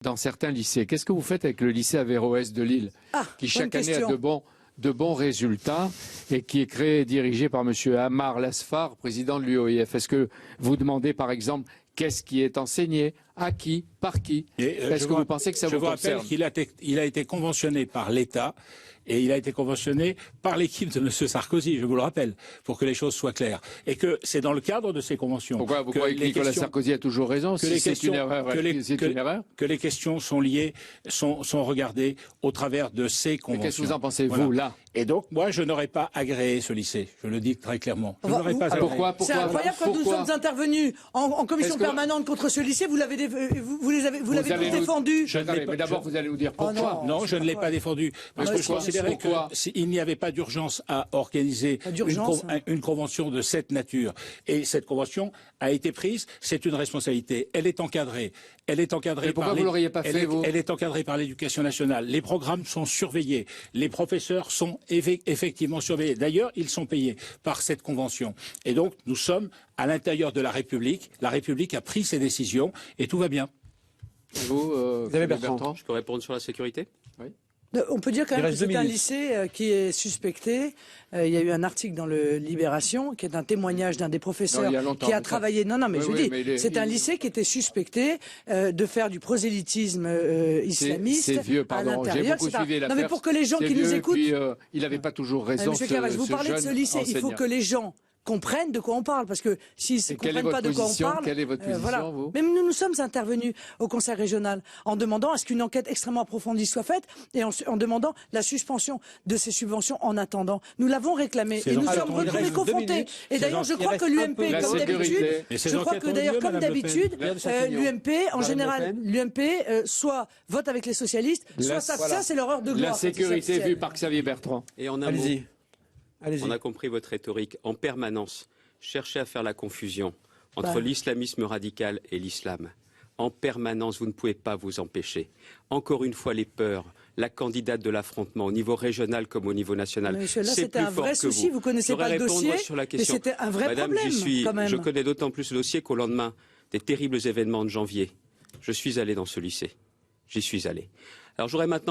dans certains lycées. Qu'est-ce que vous faites avec le lycée Averroès de Lille, qui chaque année a de bons résultats et qui est créé et dirigé par M. Ammar Lasfar, président de l'UOIF? Est-ce que vous demandez, par exemple, qu'est-ce qui est enseigné, à qui, par qui? Est-ce que vous pensez que ça vous concerne? Je vous rappelle qu'il a été conventionné par l'État et il a été conventionné par l'équipe de M. Sarkozy, je vous le rappelle, pour que les choses soient claires. Et que c'est dans le cadre de ces conventions... Pourquoi vous croyez que Nicolas Sarkozy a toujours raison? C'est une erreur. Que les questions sont liées, sont regardées au travers de ces conventions. Mais qu'est-ce que vous en pensez, vous, là? Et donc, moi, je n'aurais pas agréé ce lycée. Je le dis très clairement. Je n'aurais pas agréé. Pourquoi? C'est incroyable, quand nous sommes intervenus en commission permanente contre ce lycée, vous l'avez défendu. Mais d'abord, vous allez nous dire pourquoi. Non, je ne l'ai pas défendu. Parce que je considérais qu'il n'y avait pas d'urgence à organiser une convention de cette nature. Et cette convention a été prise. C'est une responsabilité. Elle est encadrée. Elle est encadrée pourquoi vous l'auriez pas fait, vous? Elle est encadrée par l'éducation nationale. Les programmes sont surveillés. Les professeurs sont effectivement surveillés. D'ailleurs, ils sont payés par cette convention. Et donc, nous sommes à l'intérieur de la République. La République a pris ses décisions et tout va bien. Et vous avez Bertrand? Je peux répondre sur la sécurité? Oui. On peut dire quand même que c'est un lycée qui est suspecté. Il y a eu un article dans le Libération qui est un témoignage d'un des professeurs qui a travaillé. Non, mais je vous dis, c'est un lycée qui était suspecté de faire du prosélytisme islamiste. C'est vieux, pardon. J'ai beaucoup suivi l'affaire. Non, mais pour que les gens qui nous écoutent, il n'avait pas toujours raison. Monsieur Cavage, vous parlez de ce lycée. Il faut que les gens comprennent de quoi on parle, parce que s'ils ne comprennent pas de quoi on parle... Quelle est votre position, vous? Même nous sommes intervenus au Conseil régional en demandant à ce qu'une enquête extrêmement approfondie soit faite et en demandant la suspension de ces subventions en attendant. Nous l'avons réclamé et nous sommes retrouvés confrontés. Et d'ailleurs, je crois que l'UMP, comme d'habitude, l'UMP, en général, l'UMP soit vote avec les socialistes, soit ça, c'est l'horreur de gloire. La sécurité vue par Xavier Bertrand. Et en un mot, on a compris votre rhétorique. En permanence, cherchez à faire la confusion entre l'islamisme radical et l'islam. En permanence, vous ne pouvez pas vous empêcher. Encore une fois, les peurs, la candidate de l'affrontement au niveau régional comme au niveau national. C'est c'était un vrai souci, vous connaissez pas le dossier, sur la mais c'était un vrai problème quand même. Je connais d'autant plus le dossier qu'au lendemain des terribles événements de janvier, je suis allé dans ce lycée. J'y suis allé. Alors j'aurais maintenant